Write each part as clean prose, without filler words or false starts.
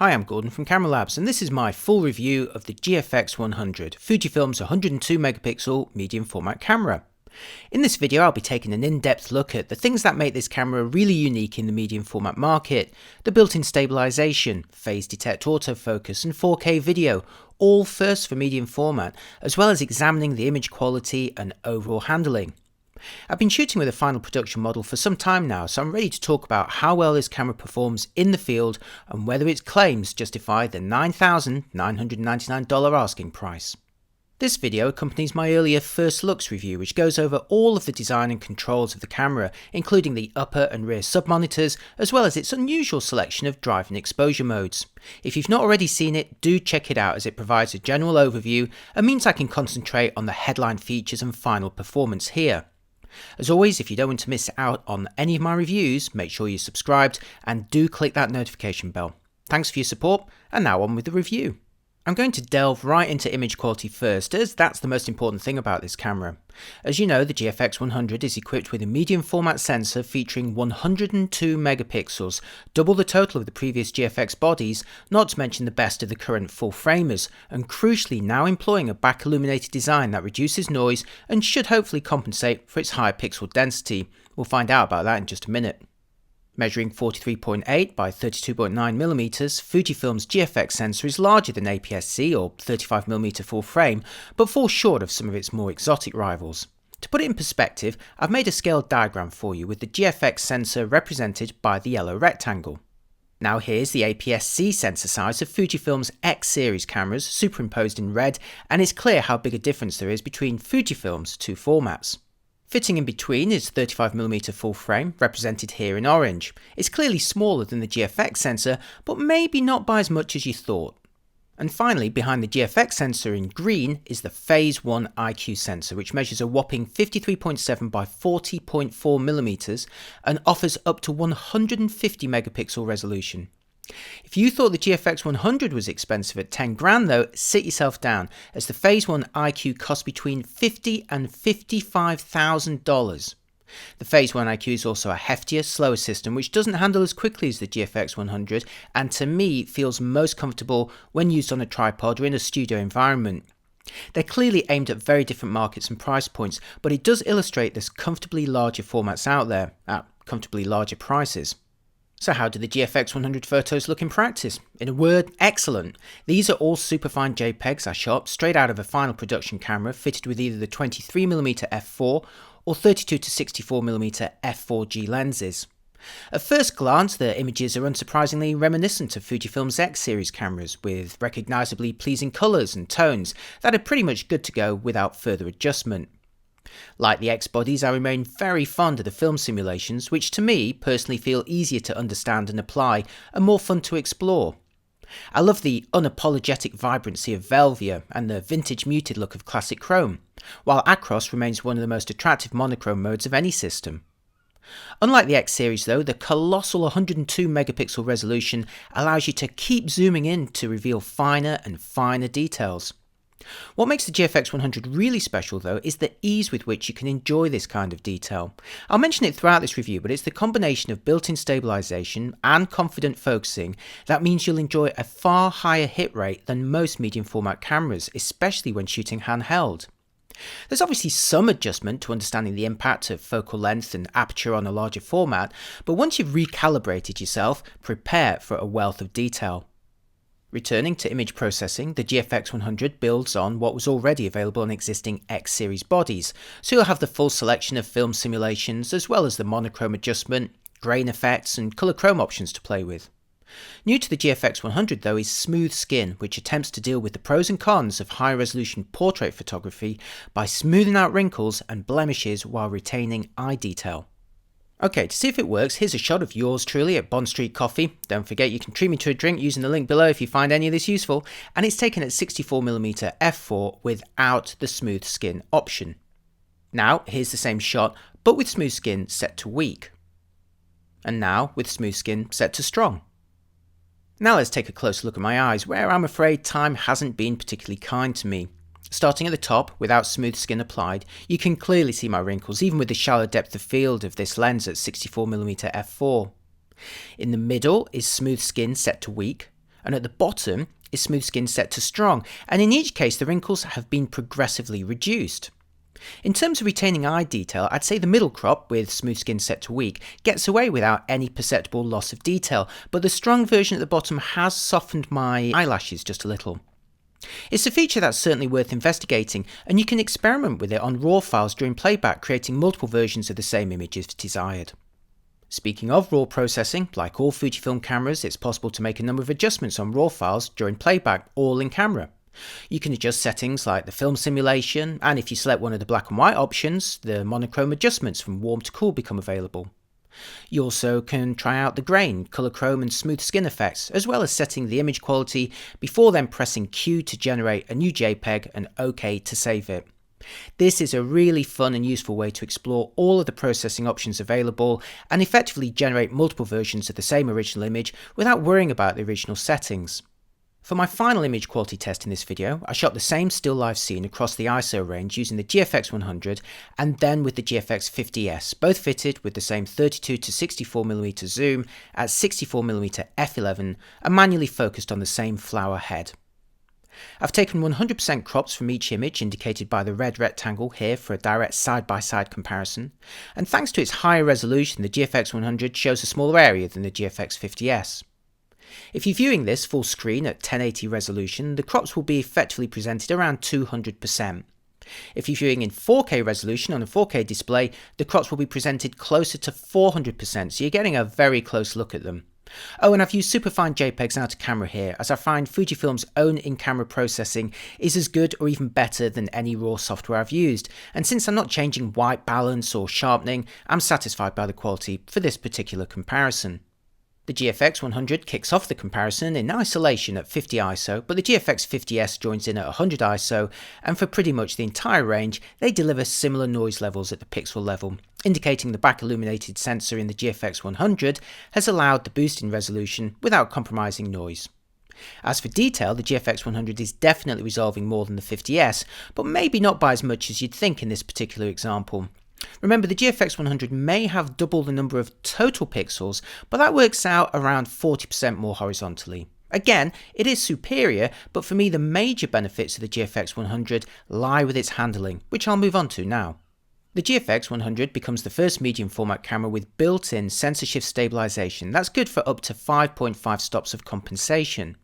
Hi, I'm Gordon from Camera Labs, and this is my full review of the GFX100, Fujifilm's 102 megapixel medium format camera. In this video I'll be taking an in-depth look at the things that make this camera really unique in the medium format market, the built-in stabilization, phase detect autofocus and 4K video, all first for medium format, as well as examining the image quality and overall handling. I've been shooting with a final production model for some time now, so I'm ready to talk about how well this camera performs in the field and whether its claims justify the $9,999 asking price. This video accompanies my earlier first looks review, which goes over all of the design and controls of the camera, including the upper and rear sub-monitors, as well as its unusual selection of drive and exposure modes. If you've not already seen it, do check it out, as it provides a general overview and means I can concentrate on the headline features and final performance here. As always, if you don't want to miss out on any of my reviews, make sure you're subscribed and do click that notification bell. Thanks for your support, and now on with the review. I'm going to delve right into image quality first, as that's the most important thing about this camera. As you know, the GFX100 is equipped with a medium format sensor featuring 102 megapixels, double the total of the previous GFX bodies, not to mention the best of the current full framers, and crucially now employing a back illuminated design that reduces noise and should hopefully compensate for its higher pixel density. We'll find out about that in just a minute. Measuring 43.8 by 32.9mm, Fujifilm's GFX sensor is larger than Aps-C or 35mm full frame, but falls short of some of its more exotic rivals. To put it in perspective, I've made a scaled diagram for you with the GFX sensor represented by the yellow rectangle. Now here's the Aps-C sensor size of Fujifilm's X series cameras superimposed in red, and it's clear how big a difference there is between Fujifilm's two formats. Fitting in between is 35mm full frame, represented here in orange. It's clearly smaller than the GFX sensor, but maybe not by as much as you thought. And finally, behind the GFX sensor in green is the Phase 1 IQ sensor, which measures a whopping 53.7 by 40.4mm and offers up to 150 megapixel resolution. If you thought the GFX100 was expensive at 10 grand though, sit yourself down, as the Phase 1 IQ costs between $50,000 and $55,000. The Phase 1 IQ is also a heftier, slower system which doesn't handle as quickly as the GFX100 and to me feels most comfortable when used on a tripod or in a studio environment. They're clearly aimed at very different markets and price points, but it does illustrate there's comfortably larger formats out there at comfortably larger prices. So how do the GFX100 photos look in practice? In a word, excellent. These are all superfine JPEGs I shot straight out of a final production camera fitted with either the 23mm f4 or 32-64mm f4G lenses. At first glance, the images are unsurprisingly reminiscent of Fujifilm's X series cameras, with recognisably pleasing colours and tones that are pretty much good to go without further adjustment. Like the X bodies, I remain very fond of the film simulations, which to me personally feel easier to understand and apply and more fun to explore. I love the unapologetic vibrancy of Velvia and the vintage muted look of classic chrome, while Acros remains one of the most attractive monochrome modes of any system. Unlike the X series though, the colossal 102 megapixel resolution allows you to keep zooming in to reveal finer and finer details. What makes the GFX100 really special though is the ease with which you can enjoy this kind of detail. I'll mention it throughout this review, but it's the combination of built-in stabilization and confident focusing that means you'll enjoy a far higher hit rate than most medium format cameras, especially when shooting handheld. There's obviously some adjustment to understanding the impact of focal length and aperture on a larger format, but once you've recalibrated yourself, prepare for a wealth of detail. Returning to image processing, the GFX100 builds on what was already available on existing X series bodies, so you'll have the full selection of film simulations as well as the monochrome adjustment, grain effects and colour chrome options to play with. New to the GFX100 though is Smooth Skin, which attempts to deal with the pros and cons of high resolution portrait photography by smoothing out wrinkles and blemishes while retaining eye detail. Okay, to see if it works, here's a shot of yours truly at Bond Street Coffee. Don't forget you can treat me to a drink using the link below if you find any of this useful, and it's taken at 64mm f4 without the smooth skin option. Now, here's the same shot, but with smooth skin set to weak. And now, with smooth skin set to strong. Now let's take a closer look at my eyes, where I'm afraid time hasn't been particularly kind to me. Starting at the top, without smooth skin applied, you can clearly see my wrinkles even with the shallow depth of field of this lens at 64mm f4. In the middle is smooth skin set to weak, and at the bottom is smooth skin set to strong, and in each case the wrinkles have been progressively reduced. In terms of retaining eye detail, I'd say the middle crop, with smooth skin set to weak, gets away without any perceptible loss of detail, but the strong version at the bottom has softened my eyelashes just a little. It's a feature that's certainly worth investigating, and you can experiment with it on RAW files during playback, creating multiple versions of the same image if desired. Speaking of RAW processing, like all Fujifilm cameras, it's possible to make a number of adjustments on RAW files during playback, all in camera. You can adjust settings like the film simulation, and if you select one of the black and white options, the monochrome adjustments from warm to cool become available. You also can try out the grain, colour chrome and smooth skin effects, as well as setting the image quality before then pressing Q to generate a new JPEG and OK to save it. This is a really fun and useful way to explore all of the processing options available and effectively generate multiple versions of the same original image without worrying about the original settings. For my final image quality test in this video, I shot the same still life scene across the ISO range using the GFX100 and then with the GFX50S, both fitted with the same 32 to 64mm zoom at 64mm f11 and manually focused on the same flower head. I've taken 100% crops from each image indicated by the red rectangle here for a direct side-by-side comparison, and thanks to its higher resolution, the GFX100 shows a smaller area than the GFX50S. If you're viewing this full screen at 1080 resolution, the crops will be effectively presented around 200%. If you're viewing in 4K resolution on a 4K display, the crops will be presented closer to 400%, so you're getting a very close look at them. Oh, and I've used superfine JPEGs out of camera here, as I find Fujifilm's own in-camera processing is as good or even better than any RAW software I've used, and since I'm not changing white balance or sharpening, I'm satisfied by the quality for this particular comparison. The GFX100 kicks off the comparison in isolation at 50 ISO, but the GFX50S joins in at 100 ISO, and for pretty much the entire range, they deliver similar noise levels at the pixel level, indicating the back illuminated sensor in the GFX100 has allowed the boost in resolution without compromising noise. As for detail, the GFX100 is definitely resolving more than the 50S, but maybe not by as much as you'd think in this particular example. Remember, the GFX100 may have double the number of total pixels, but that works out around 40% more horizontally. Again, it is superior, but for me the major benefits of the GFX100 lie with its handling, which I'll move on to now. The GFX100 becomes the first medium format camera with built-in sensor shift stabilization. That's good for up to 5.5 stops of compensation.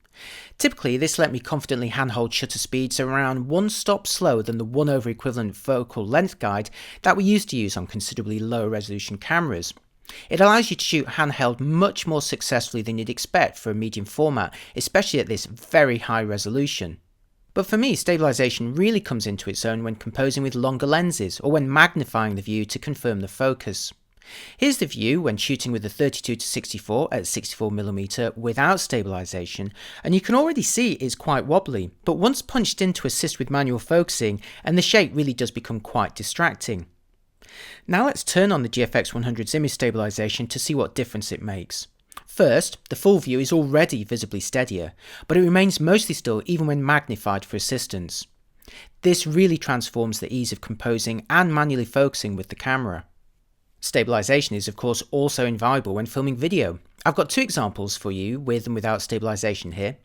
Typically, this let me confidently handhold shutter speeds around 1 stop slower than the 1/over equivalent focal length guide that we used to use on considerably lower resolution cameras. It allows you to shoot handheld much more successfully than you'd expect for a medium format, especially at this very high resolution. But for me, stabilization really comes into its own when composing with longer lenses or when magnifying the view to confirm the focus. Here's the view when shooting with the 32 to 64 at 64mm without stabilization, and you can already see it's quite wobbly, but once punched in to assist with manual focusing, and the shape really does become quite distracting. Now let's turn on the GFX100's image stabilization to see what difference it makes. First, the full view is already visibly steadier, but it remains mostly still even when magnified for assistance. This really transforms the ease of composing and manually focusing with the camera. Stabilization is of course also invaluable when filming video. I've got two examples for you with and without stabilization here.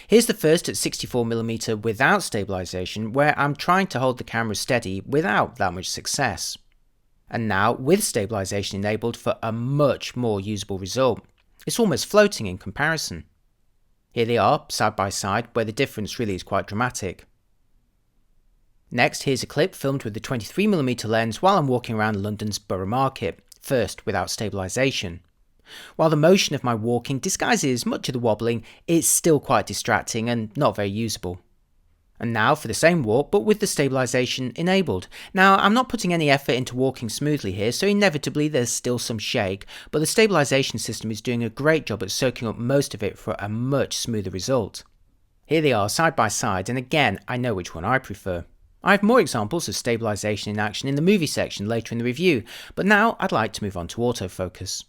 Here's the first at 64mm without stabilization, where I'm trying to hold the camera steady without that much success. And now with stabilization enabled for a much more usable result. It's almost floating in comparison. Here they are, side by side, where the difference really is quite dramatic. Next, here's a clip filmed with the 23mm lens while I'm walking around London's Borough Market, first without stabilization. While the motion of my walking disguises much of the wobbling, it's still quite distracting and not very usable. And now for the same walk, but with the stabilization enabled. Now, I'm not putting any effort into walking smoothly here, so inevitably there's still some shake, but the stabilization system is doing a great job at soaking up most of it for a much smoother result. Here they are side by side, and again, I know which one I prefer. I have more examples of stabilization in action in the movie section later in the review, but now I'd like to move on to autofocus.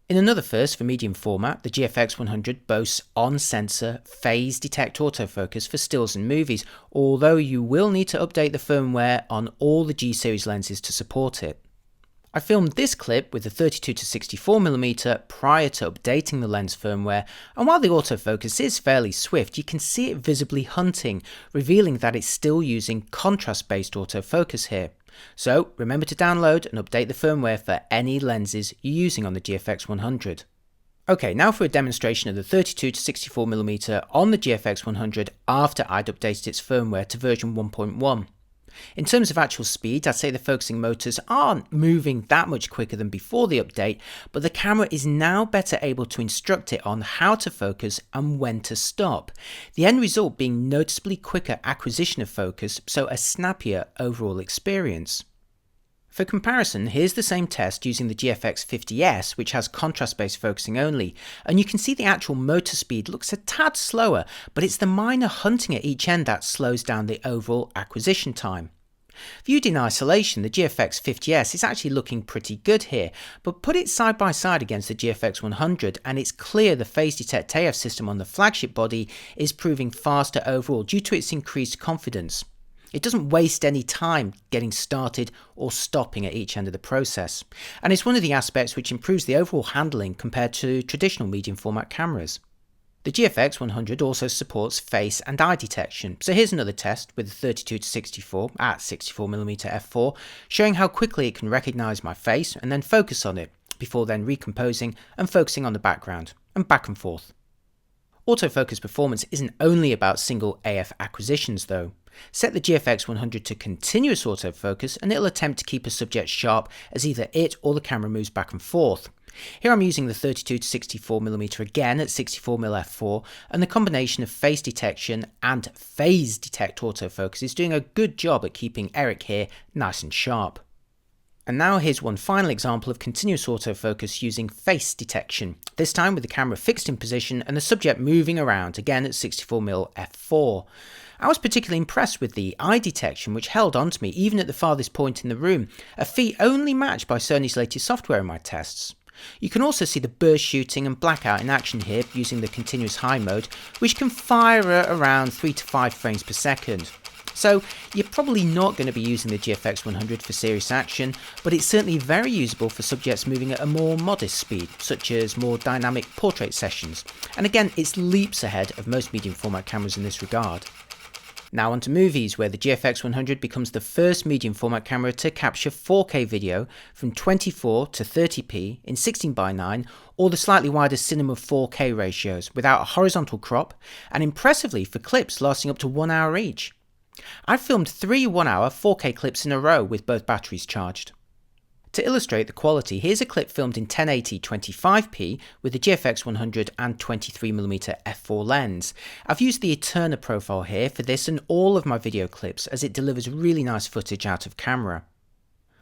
In another first for medium format, the GFX100 boasts on-sensor phase detect autofocus for stills and movies, although you will need to update the firmware on all the G series lenses to support it. I filmed this clip with the 32 to 64mm prior to updating the lens firmware, and while the autofocus is fairly swift, you can see it visibly hunting, revealing that it's still using contrast-based autofocus here. So remember to download and update the firmware for any lenses you're using on the GFX100. Okay, now for a demonstration of the 32 to 64mm on the GFX100 after I'd updated its firmware to version 1.1. In terms of actual speed, I'd say the focusing motors aren't moving that much quicker than before the update, but the camera is now better able to instruct it on how to focus and when to stop. The end result being noticeably quicker acquisition of focus, so a snappier overall experience. For comparison, here's the same test using the GFX50S, which has contrast-based focusing only, and you can see the actual motor speed looks a tad slower, but it's the minor hunting at each end that slows down the overall acquisition time. Viewed in isolation, the GFX50S is actually looking pretty good here, but put it side by side against the GFX100 and it's clear the phase detect AF system on the flagship body is proving faster overall due to its increased confidence. It doesn't waste any time getting started or stopping at each end of the process, and it's one of the aspects which improves the overall handling compared to traditional medium format cameras. The GFX100 also supports face and eye detection, so here's another test with the 32 to 64 at 64mm f4, showing how quickly it can recognise my face and then focus on it, before then recomposing and focusing on the background, and back and forth. Autofocus performance isn't only about single AF acquisitions though. Set the GFX100 to continuous autofocus and it'll attempt to keep a subject sharp as either it or the camera moves back and forth. Here I'm using the 32 to 64mm again at 64mm f4, and the combination of face detection and phase detect autofocus is doing a good job at keeping Eric here nice and sharp. And now here's one final example of continuous autofocus using face detection, this time with the camera fixed in position and the subject moving around, again at 64mm f4. I was particularly impressed with the eye detection, which held on to me even at the farthest point in the room, a feat only matched by Sony's latest software in my tests. You can also see the burst shooting and blackout in action here using the continuous high mode, which can fire at around 3 to 5 frames per second. So you're probably not going to be using the GFX100 for serious action, but it's certainly very usable for subjects moving at a more modest speed, such as more dynamic portrait sessions, and again it's leaps ahead of most medium format cameras in this regard. Now onto movies, where the GFX100 becomes the first medium format camera to capture 4K video from 24 to 30p in 16:9 or the slightly wider cinema 4K ratios without a horizontal crop, and impressively for clips lasting up to 1 hour each. I've filmed 3 1-hour 4K clips in a row with both batteries charged. To illustrate the quality, here's a clip filmed in 1080 25p with the GFX100 and 23mm f4 lens. I've used the Eterna profile here for this and all of my video clips as it delivers really nice footage out of camera.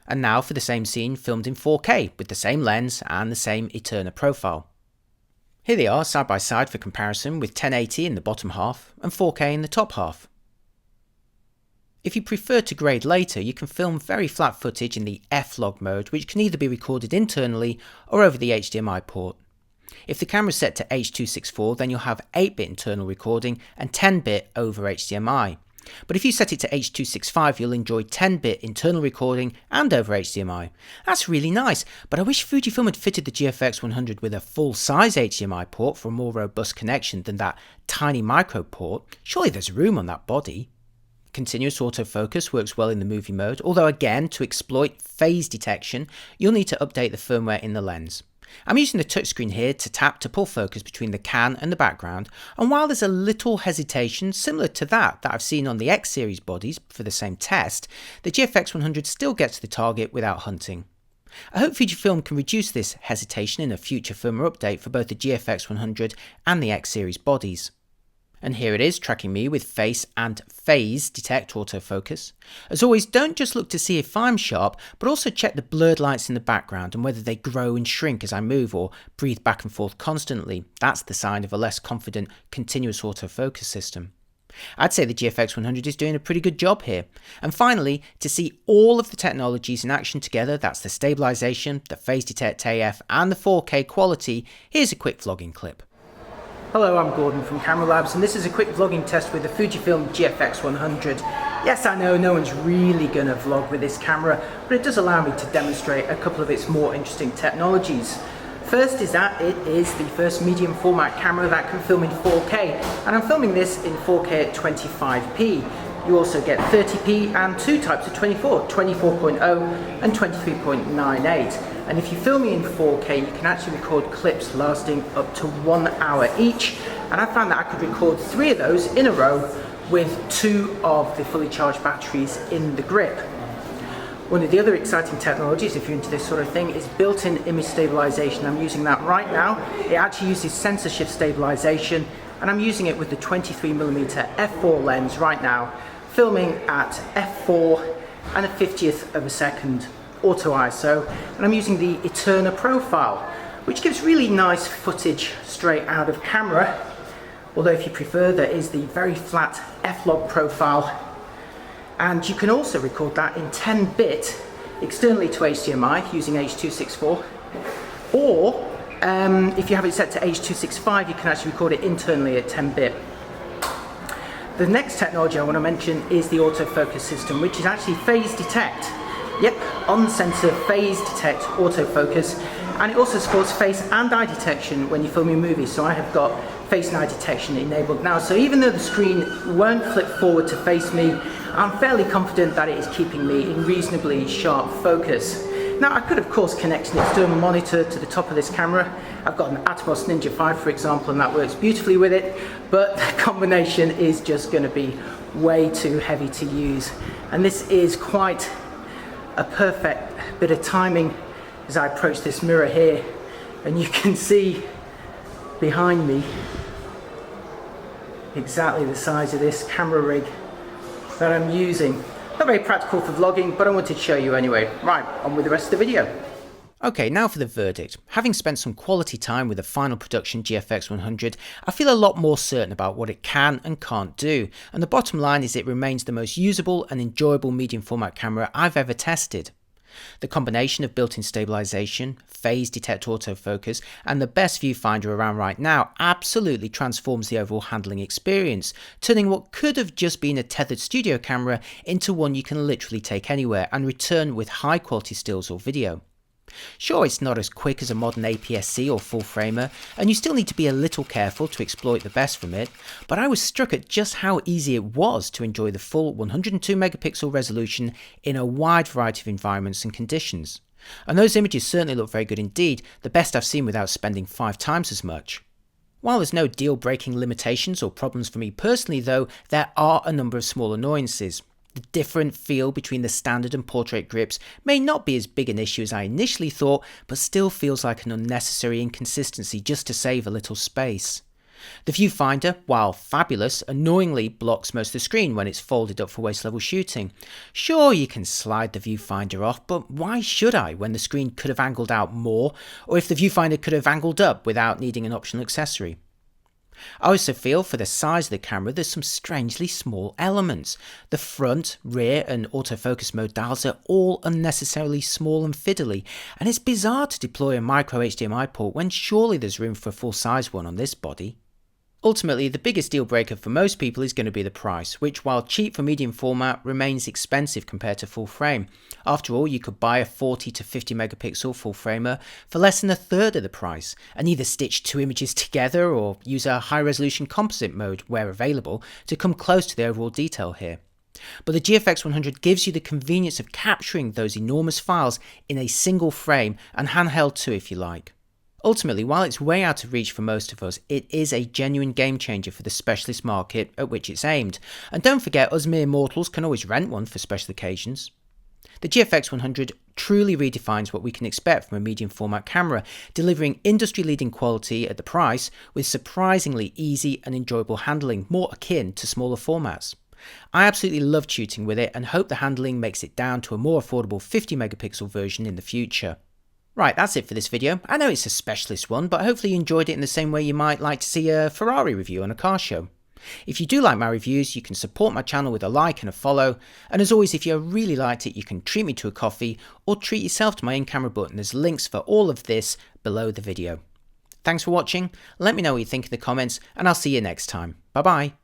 And now for the same scene filmed in 4K with the same lens and the same Eterna profile. Here they are side by side for comparison, with 1080 in the bottom half and 4K in the top half. If you prefer to grade later, you can film very flat footage in the F-Log mode, which can either be recorded internally or over the HDMI port. If the camera is set to H.264, then you'll have 8-bit internal recording and 10-bit over HDMI. But if you set it to H.265, you'll enjoy 10-bit internal recording and over HDMI. That's really nice, but I wish Fujifilm had fitted the GFX100 with a full-size HDMI port for a more robust connection than that tiny micro port. Surely there's room on that body. Continuous autofocus works well in the movie mode, although again, to exploit phase detection, you'll need to update the firmware in the lens. I'm using the touchscreen here to tap to pull focus between the can and the background, and while there's a little hesitation similar to that I've seen on the X series bodies for the same test, the GFX100 still gets to the target without hunting. I hope Fujifilm can reduce this hesitation in a future firmware update for both the GFX100 and the X series bodies. And here it is, tracking me with face and phase detect autofocus. As always, don't just look to see if I'm sharp, but also check the blurred lights in the background and whether they grow and shrink as I move or breathe back and forth constantly. That's the sign of a less confident continuous autofocus system. I'd say the GFX100 is doing a pretty good job here. And finally, to see all of the technologies in action together, that's the stabilization, the phase detect AF and the 4K quality, here's a quick vlogging clip. Hello, I'm Gordon from Camera Labs, and this is a quick vlogging test with the Fujifilm GFX100. Yes, I know no one's really going to vlog with this camera, but it does allow me to demonstrate a couple of its more interesting technologies. First is that it is the first medium format camera that can film in 4K, and I'm filming this in 4K at 25p. You also get 30p and two types of 24, 24.0 and 23.98. And if you film me in 4K, you can actually record clips lasting up to 1 hour each, and I found that I could record 3 of those in a row with 2 of the fully charged batteries in the grip. One of the other exciting technologies, if you're into this sort of thing, is built-in image stabilization. I'm using that right now. It actually uses sensor shift stabilization, and I'm using it with the 23mm f4 lens right now, filming at f4 and a 50th of a second auto ISO, and I'm using the Eterna profile, which gives really nice footage straight out of camera. Although if you prefer, there is the very flat f-log profile, and you can also record that in 10-bit externally to HDMI using H.264, or if you have it set to H.265, you can actually record it internally at 10-bit. The next technology I want to mention is the autofocus system, which is actually phase detect. Yep, on-sensor phase detect autofocus, and it also supports face and eye detection when you're filming movies. So I have got face and eye detection enabled now. So even though the screen won't flip forward to face me, I'm fairly confident that it is keeping me in reasonably sharp focus. Now I could of course connect an external monitor to the top of this camera. I've got an Atomos Ninja 5 for example, and that works beautifully with it, but the combination is just going to be way too heavy to use. And this is quite a perfect bit of timing as I approach this mirror here, and you can see behind me exactly the size of this camera rig that I'm using. Not very practical for vlogging, but I wanted to show you anyway. Right, on with the rest of the video. Okay, now for the verdict. Having spent some quality time with the final production GFX100, I feel a lot more certain about what it can and can't do, and the bottom line is it remains the most usable and enjoyable medium format camera I've ever tested. The combination of built-in stabilization, phase detect autofocus, and the best viewfinder around right now absolutely transforms the overall handling experience, turning what could have just been a tethered studio camera into one you can literally take anywhere and return with high quality stills or video. Sure, it's not as quick as a modern Aps-C or full framer, and you still need to be a little careful to exploit the best from it, but I was struck at just how easy it was to enjoy the full 102 megapixel resolution in a wide variety of environments and conditions. And those images certainly look very good indeed, the best I've seen without spending 5 times as much. While there's no deal-breaking limitations or problems for me personally though, there are a number of small annoyances. The different feel between the standard and portrait grips may not be as big an issue as I initially thought, but still feels like an unnecessary inconsistency just to save a little space. The viewfinder, while fabulous, annoyingly blocks most of the screen when it's folded up for waist level shooting. Sure, you can slide the viewfinder off, but why should I when the screen could have angled out more, or if the viewfinder could have angled up without needing an optional accessory? I also feel for the size of the camera there's some strangely small elements. The front, rear and autofocus mode dials are all unnecessarily small and fiddly, and it's bizarre to deploy a micro HDMI port when surely there's room for a full size one on this body. Ultimately, the biggest deal breaker for most people is going to be the price, which while cheap for medium format remains expensive compared to full frame. After all, you could buy a 40 to 50 megapixel full framer for less than a third of the price, and either stitch 2 images together or use a high resolution composite mode where available to come close to the overall detail here. But the GFX100 gives you the convenience of capturing those enormous files in a single frame, and handheld too if you like. Ultimately, while it's way out of reach for most of us, it is a genuine game changer for the specialist market at which it's aimed. And don't forget, us mere mortals can always rent one for special occasions. The GFX100 truly redefines what we can expect from a medium format camera, delivering industry-leading quality at the price with surprisingly easy and enjoyable handling, more akin to smaller formats. I absolutely loved shooting with it and hope the handling makes it down to a more affordable 50 megapixel version in the future. Right, that's it for this video. I know it's a specialist one, but hopefully you enjoyed it in the same way you might like to see a Ferrari review on a car show. If you do like my reviews, you can support my channel with a like and a follow, and as always, if you really liked it, you can treat me to a coffee or treat yourself to my in-camera button. There's links for all of this below the video. Thanks for watching, let me know what you think in the comments, and I'll see you next time. Bye bye.